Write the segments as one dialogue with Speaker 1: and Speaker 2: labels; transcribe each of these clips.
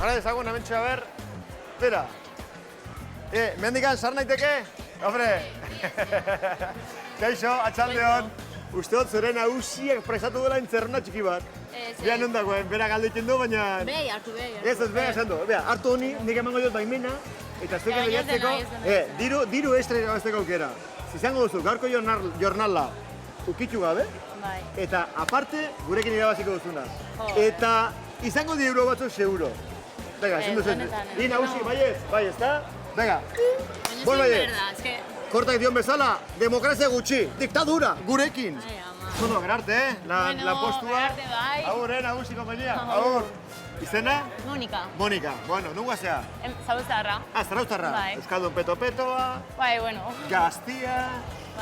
Speaker 1: Ara dezagun, hementxe, a ber. Bera. Mendikan, sar naiteke? Hombre. Kaixo, atxaldeon. Uste dut zure nagusiak presatu dela intzerna txiki bat. Bea non dagoen, bera galdeiten du, baina...
Speaker 2: Behi hartu, behi hartu.
Speaker 1: Ez, bera esan du. Bea, hartu honi, nik emango dut baimena, eta zueken lehiatzeko... Diru estre irabazteko aukera. Zizango duzu, gaurko jornala ukitu gabe, eta aparte, gurekin irabaziko duzuna. Eta izango di euro batzu euro. Venga, ezin duzen. Ni nagusi, bai ez da? Venga. Bol baiet. Kortak dion bezala, demokrazia gutxi, diktadura, gurekin. Bueno, gerarte, la postua. Agur, nagusi, kompainia. Agur. Izena?
Speaker 2: Monika.
Speaker 1: Monika. Bueno, nunga zea?
Speaker 2: Zarauztarra.
Speaker 1: Zarauztarra. Euskaldun peto-petoa.
Speaker 2: Bai, bueno.
Speaker 1: Gaztia.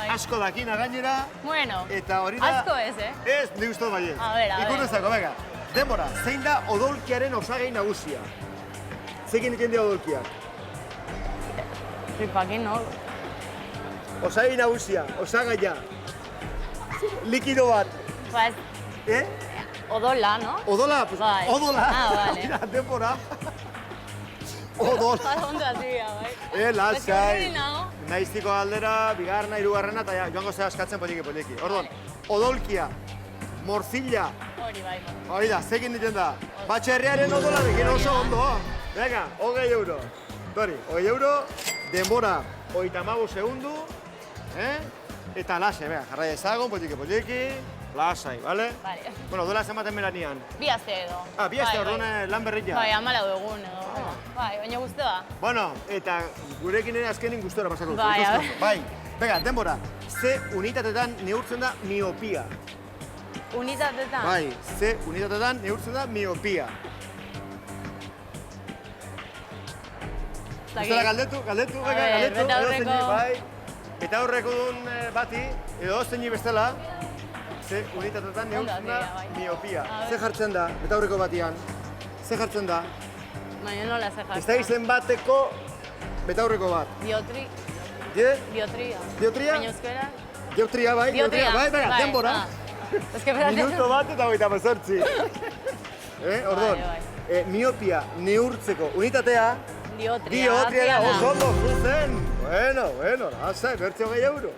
Speaker 1: Asko dakina gainera.
Speaker 2: Bueno,
Speaker 1: eta hori da...
Speaker 2: asko ez,
Speaker 1: Ez, nik uste dut baiet.
Speaker 2: A ver.
Speaker 1: Ikunezako, venga. Denbora, zein da odolkiaren osagai nagusia? Zekin iten dira odolkiak?
Speaker 2: Ripakin, no?
Speaker 1: Osagai nagusia, osagaia. Likido bat.
Speaker 2: Pues... Odola, no?
Speaker 1: Odola? Pues, odola.
Speaker 2: Vale.
Speaker 1: Mira, denbora. Odola.
Speaker 2: Ondo azia, bai.
Speaker 1: Lasai. Naiztiko aldera, bigarna, hirugarrena, eta joango zera askatzen poliki. Orduan, odolkia, morzilla.
Speaker 2: Hori, bai.
Speaker 1: Hori da, zekin ditzen da. Batxerriaren odolarekin oso ondo. Venga, 20 euro. Tori, 20 euro, denbora 35 segundu. Eta lase, venga, jarrai ezagun, poliki. Lasai, bale?
Speaker 2: Vale.
Speaker 1: Bueno, dola zenbaten beranean.
Speaker 2: Bi aste edo.
Speaker 1: Bi aste, orduan lan berria.
Speaker 2: Bai, 14 egun edo. Bai, baina guztua.
Speaker 1: Bueno, eta gurekin ere azkenin gustora pasako.
Speaker 2: Bai, a ver.
Speaker 1: Bai, venga, denbora. Ze unitatetan neurtzen da miopia?
Speaker 2: Unitatetan?
Speaker 1: Bai, ze unitatetan neurtzen da miopia. Gustara galdetu,
Speaker 2: beta aurreko.
Speaker 1: Bai, eta aurreko duen bati, edo zeini bestela, ze unitatetan neurtzen da miopia. Ze jartzen da, beta aurreko batian, ze jartzen da?
Speaker 2: Baina nola ze jartzen.
Speaker 1: Ez da izen bateko beta aurreko bat.
Speaker 2: Diotria.
Speaker 1: Diotria?
Speaker 2: Baina euskera?
Speaker 1: Diotria, bai, venga, denbora. Minuto bat eta 38. Orduan, miopia neurtzeko unitatea, Diotria, oso ondo, zuzen. Bueno, lasai, bertze 20 euro.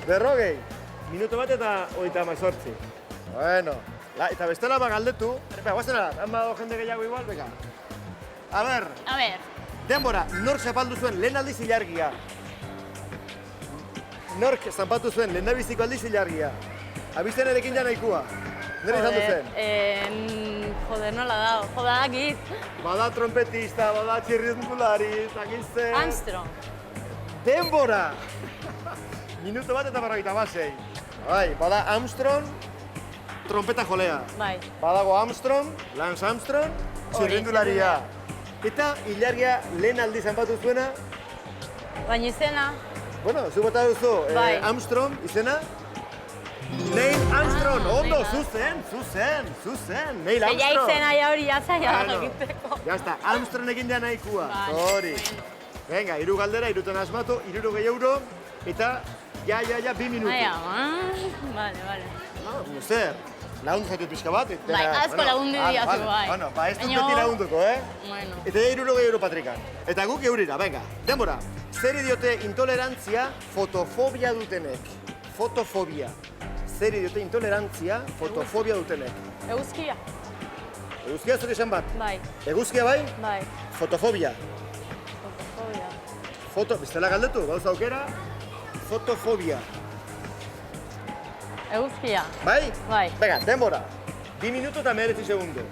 Speaker 1: Berrogei. Minuto bat eta 38. Bueno, eta bestela galdetu. Guazen ala, han badago jende gehiago igual, beka. A ver. Denbora, nork zapaldu zuen lehen aldiz ilargia? Nork zanpatu zuen lehen dabiziko aldiz ilargia? Abizten erekin ja nahikua. Nire izan duzen?
Speaker 2: Joder, nola dao. Jodakit.
Speaker 1: Bada trompetista, bada txirrindulari, zakitzen...
Speaker 2: Armstrong.
Speaker 1: Denbora! Minuto bat eta 46. Bai, bada Armstrong, trompeta jolea.
Speaker 2: Bai.
Speaker 1: Badago Armstrong, Lance Armstrong, txirrindularia. Eta ilargia lehen aldi zanpatu zuena?
Speaker 2: Baina izena?
Speaker 1: Bueno, zu bota duzu Armstrong, izena? Neil Armstrong, ondo, zuzen, Neil Armstrong.
Speaker 2: Ja izena ja hori jazaia jakiteko.
Speaker 1: Jazta, Armstrong egin da nahikua. Hori. Venga, 3 galdera, 3 asmatu, 60 euro, eta ja, 2 minutu.
Speaker 2: Vale.
Speaker 1: Zer, lagundu zaitu pixka bat.
Speaker 2: Bai, asko lagundu diazu, bai.
Speaker 1: Bueno, ez dut beti lagunduko,
Speaker 2: Bueno.
Speaker 1: Eta 60 euro patrikan. Eta guk eurira, venga, denbora. Zer diote intolerantzia fotofobia dutenek? Fotofobia. Zer diote intolerantzia fotofobia dutenek?
Speaker 2: Eguzkia.
Speaker 1: Eguzkia zure esan bat?
Speaker 2: Bai.
Speaker 1: Eguzkia bai?
Speaker 2: Bai.
Speaker 1: Fotofobia.
Speaker 2: Fotofobia.
Speaker 1: Bestela galdetu, gauza aukera. Fotofobia.
Speaker 2: Eguzkia.
Speaker 1: Bai?
Speaker 2: Bai.
Speaker 1: Venga, denbora. 2 minutu eta 19 segundu.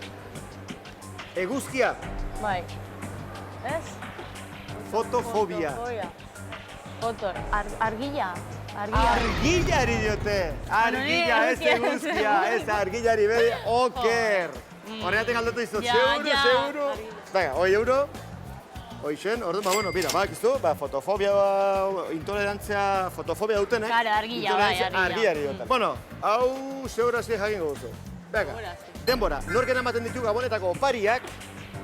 Speaker 1: Eguzkia.
Speaker 2: Bai. Ez?
Speaker 1: Fotofobia.
Speaker 2: Argila.
Speaker 1: Argillari diote. Argilla, ez eguzkia. Ez argillari bedi, oker. Horregatik galdetu izot, seguro. Venga, 20 euro. Hoixen, orduan, bueno, mira, badakizu, fotofobia, intolerantzia, fotofobia dutenek.
Speaker 2: Claro, argilla, bai, argilla.
Speaker 1: Argillari diote. Bueno, hau segurazki jakingo duzu. Venga, denbora, norken ematen ditu Gabonetako opariak,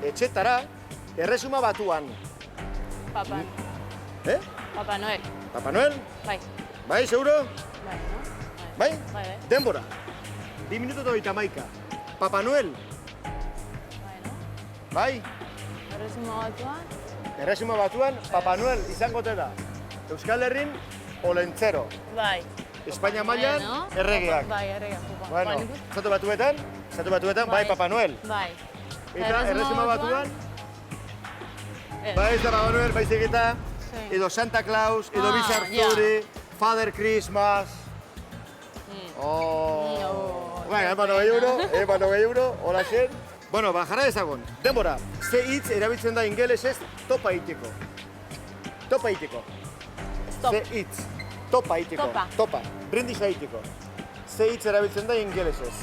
Speaker 1: etxetara, erresuma batuan.
Speaker 2: Papa. Papa Noel.
Speaker 1: Papa Noel?
Speaker 2: Bai.
Speaker 1: Bai, seguro?
Speaker 2: Bai, no?
Speaker 1: Bai?
Speaker 2: Bai.
Speaker 1: Denbora. 2 minutu eta 31. Papa Noel?
Speaker 2: Bai, no?
Speaker 1: Bai?
Speaker 2: Erresuma Batuan.
Speaker 1: Erresuma Batuan, Papa Noel izango ote da. Euskal Herrin, Olentzero.
Speaker 2: Bai.
Speaker 1: Espainia mailan, erregeak.
Speaker 2: Bai, erregeak.
Speaker 1: Bueno, Estatu Batuetan, bai, Papa Noel.
Speaker 2: Bai.
Speaker 1: Eta Erresuma Batuan, bai, ez da Papa Noel, baizik eta, edo Santa Claus, edo Bizarturi, Father Christmas. Bueno, eman 9 euro, hola xen. Bueno, jarra ezagun, denbora, ze hitz erabiltzen da ingelesez topa egiteko. Topa egiteko.
Speaker 2: Stop.
Speaker 1: Ze hitz, topa egiteko. Topa, brindis egiteko. Ze hitz erabiltzen da ingelesez.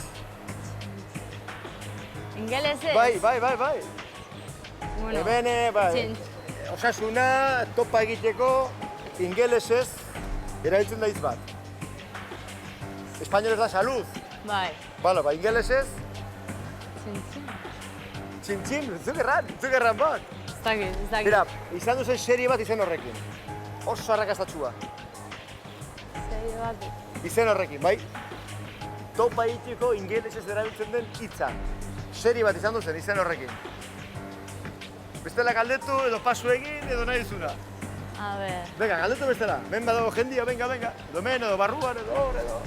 Speaker 2: Ingelesez?
Speaker 1: Bai.
Speaker 2: Bueno,
Speaker 1: Hemen, bai. Osasuna, topa egiteko, ingelesez erabiltzen da hitz bat. Espainolez da salud.
Speaker 2: Bai.
Speaker 1: Bala, ba, ingelesez,
Speaker 2: Txin.
Speaker 1: txin, zuk erran bat.
Speaker 2: Ez dakit.
Speaker 1: Mira, izan duzen serie bat izen horrekin. Oso arrakastatxua.
Speaker 2: Serie bat.
Speaker 1: Izen horrekin, bai? Topa egiteko ingelesez erabiltzen den hitza. Serie bat izan duzen izen horrekin. Bestela galdetu edo pasu egin edo nahi duzuna.
Speaker 2: A ver.
Speaker 1: Venga, galdetu bestela. Ben badago jendia, venga. Edo men, edo barruan, edo hor, edo.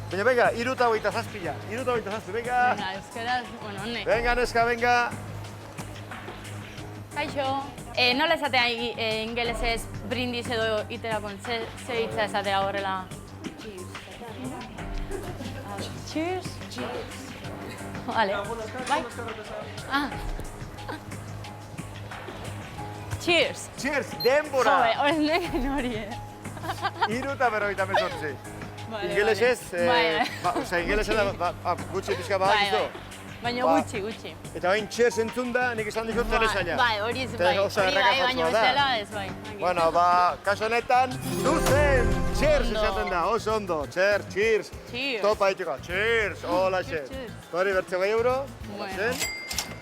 Speaker 1: Baina, venga, 3:27, venga.
Speaker 2: Venga, euskaraz, bueno, honek.
Speaker 1: Venga, neska, venga.
Speaker 2: Kaixo. Nola esatea ingelesez brindis edo iterakon, ze hitza esatea horrela? Cheers. Vale. Bai? Cheers.
Speaker 1: Cheers, denbora.
Speaker 2: Joder, horrekin hori,
Speaker 1: 3:58. Ingelesez, ingelesez da, gutxi pixka badakizu.
Speaker 2: Baina gutxi.
Speaker 1: Eta bain cheers entzun da, nik esan dizut telesaila.
Speaker 2: Bai, hori baina bestela ez bai.
Speaker 1: Bueno, kaso honetan, zuzen, cheers esaten da, oso ondo, cheers. Topa egiteko, cheers, hola xe. Hori 2 euro, zen,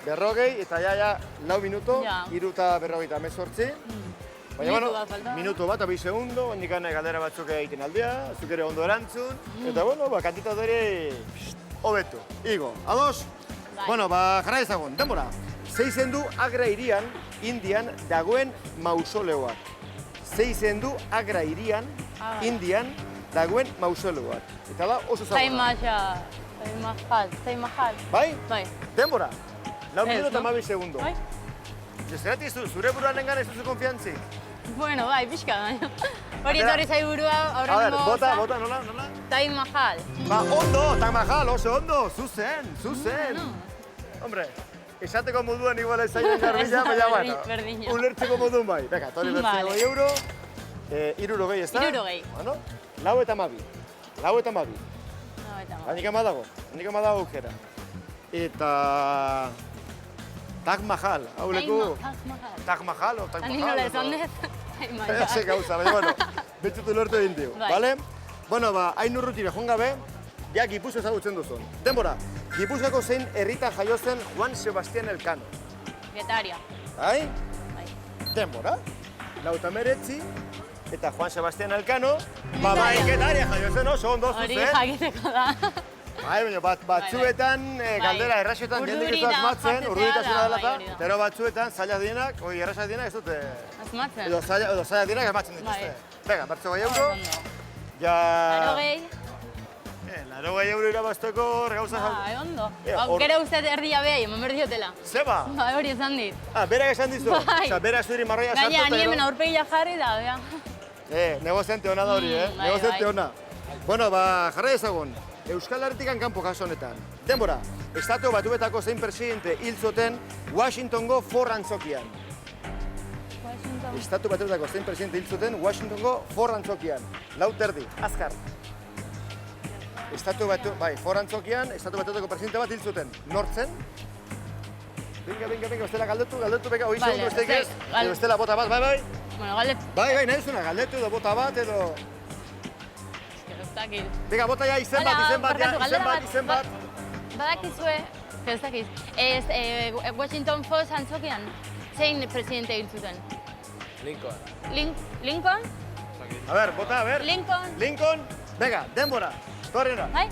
Speaker 1: 40, eta ja, 4 minuto, 3:58. Baina, bueno, minutu bat, 2 segundo, hendik galdera batzuk egiten aldea, zuk ere ondo erantzun, eta, bueno, kantitate hori hobetu. Igo, ados? Bueno, jarra ezagun, denbora. Ze izen du Agra hirian, Indian, dagoen mausoleoak. Ze izen du Agra hirian, Indian, dagoen mausoleoak. Eta da oso zaguna.
Speaker 2: Taj Mahal.
Speaker 1: Bai?
Speaker 2: Bai.
Speaker 1: Denbora. 4 minutu eta 12 segundo.
Speaker 2: Bai.
Speaker 1: Zergatik zure buruan engan ez duzu konfiantzik?
Speaker 2: Bueno, bai, pixka baina. Hori etorri zai burua, aurrengo
Speaker 1: goza. Bota, nola?
Speaker 2: Taj Mahal.
Speaker 1: Ondo, Taj Mahal, oso ondo, zuzen. Hombre, esateko moduan igual ez zaien garbila, baina, bueno, ulertzeko modun bai. Beka, tori 2 euro, 60, ez da?
Speaker 2: 60.
Speaker 1: Bueno, 4 eta 12. Handik amadago aukera. Eta... Taj Mahal, hau leku... Taj Mahal o Taj Mahal?
Speaker 2: Ani nola esan dut? Taj Mahal.
Speaker 1: Eze gauza, baina, bueno, betzutu lortu egin diu, bale? Bueno, hain urrutire joan gabe, ja Gipuzkoa ezagutzen duzun. Denbora, Gipuzkoako zein herritan jaio zen Juan Sebastián Elcano.
Speaker 2: Getaria.
Speaker 1: Bai? Denbora, 49, eta Juan Sebastián Elcano, bai, Getaria jaio zen oso ondo zuzen.
Speaker 2: Hori jakiteko da.
Speaker 1: Bai, baina batzuetan, galdera erraxetan jendik ez du asmatzen, urduritasuna dela eta, pero batzuetan zailak dienak, erraxak dienak ez dute...
Speaker 2: Asmatzen?
Speaker 1: Edo zailak dienak asmatzen dituzte. Venga, 2 euro. Ja... 80 euro irabazteko gauza jau.
Speaker 2: Bai, ondo. Gero uste erdia behai, eman behar diotela.
Speaker 1: Zeba?
Speaker 2: Bai, hori esan dit.
Speaker 1: Berak esan dizu? Osa, berak zuri marroia sartu eta...
Speaker 2: Gaina, ni hemen aurpegia jarri da, bea.
Speaker 1: Negoziante hona da hori, negoziante hona. Bueno, jarra ezagun. Euskal Herritikan kanpo kaso honetan. Denbora, Estatu Batuetako zein presidente hil zuten Washingtongo Ford antzokian. Estatu Batuetako zein presidente hil zuten Washingtongo Ford antzokian. 4:30, azkar. Ford antzokian, Estatu Batuetako presidente bat hil zuten. Nortzen? Venga, bestela galdetu, beka, hoi segundu besteik ez. Bestela bota bat, bai.
Speaker 2: Bueno, galdetu.
Speaker 1: Bai, nahi duzuna, galdetu edo bota bat edo... Venga, bota ja izen bat.
Speaker 2: Badakizue, ez dakiz. Washington Post antzokian, zein presidente hil zuten? Lincoln?
Speaker 1: A ver, bota, a ver. Lincoln. Venga, denbora. Torrena.
Speaker 2: Bai?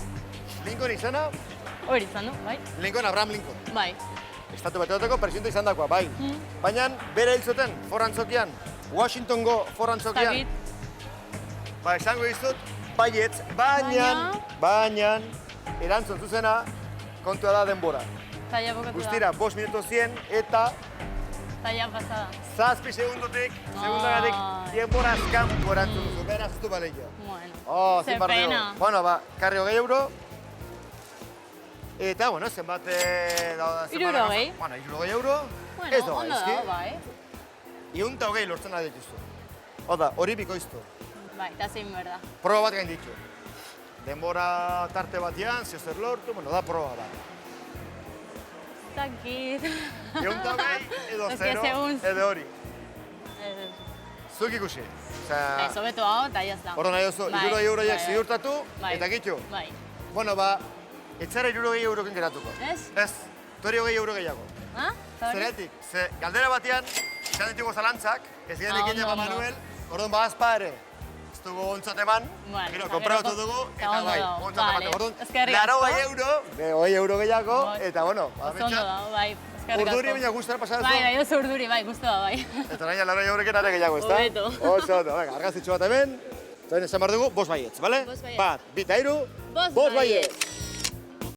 Speaker 1: Lincoln izena?
Speaker 2: Hori izan du, bai.
Speaker 1: Abraham Lincoln.
Speaker 2: Bai.
Speaker 1: Estatu Batuetako presidente izan dakoa, bai. Baina bere hil zuten forantzokian, Washingtongo forantzokian. Ba, esango dizut, baietz, baina, erantzun zuzena, kontua da denbora.
Speaker 2: Zaila bukatu da.
Speaker 1: Guztira, 5 minuto 100 eta
Speaker 2: Zaila pasada.
Speaker 1: 7 segundotik, segundagatik, denbora azkampo erantzun duzu, beraz ez du baleio.
Speaker 2: Bueno,
Speaker 1: Ze pena. Bueno, ba, karri 20 euro. Eta, bueno, zenbat...
Speaker 2: 60.
Speaker 1: Bueno, 60 euro.
Speaker 2: Bueno, ondo da, bai.
Speaker 1: 120 lortzen da dituzu. Oda, hori bikoiztu.
Speaker 2: Bai, eta zein behar da.
Speaker 1: Proba bat gain ditu. Denbora tarte batean, zer lortu, bueno, da proba bat.
Speaker 2: Zakit.
Speaker 1: 120 edo
Speaker 2: Ez que
Speaker 1: 0
Speaker 2: segun.
Speaker 1: edo hori. Zuk ikusi.
Speaker 2: Ez, hobeto hau, eta jazta.
Speaker 1: Horro nahi oso, 60 euroiek ziurtatu, eta gitu.
Speaker 2: Bai.
Speaker 1: Bueno, ba, etxara 60 eurokin geratuko.
Speaker 2: Ez?
Speaker 1: Ez, tori 20 euro gehiago.
Speaker 2: Ha?
Speaker 1: Zergatik, ze galdera batean, izan ditugu zalantzak, ez genekin jama Manuel, orduan badazpa ere, ez dugu ontzat eman, gero, konpratu dugu, eta bai, ontzat eman. Orduan, laro 20 euro gehiago, eta bueno,
Speaker 2: ondo da, bai.
Speaker 1: Urduri baina guztara pasatzen.
Speaker 2: Bai, oso urduri, bai, guztua, bai.
Speaker 1: Eta nahi laro eurorekin are gehiago, ezta?
Speaker 2: Hobeto.
Speaker 1: Oso, venga, argazitxo bat hemen, eta esan behar dugu, 5 baietz, bale?
Speaker 2: 5 baietz.
Speaker 1: Bat, 2 eta 3, 5 baietz.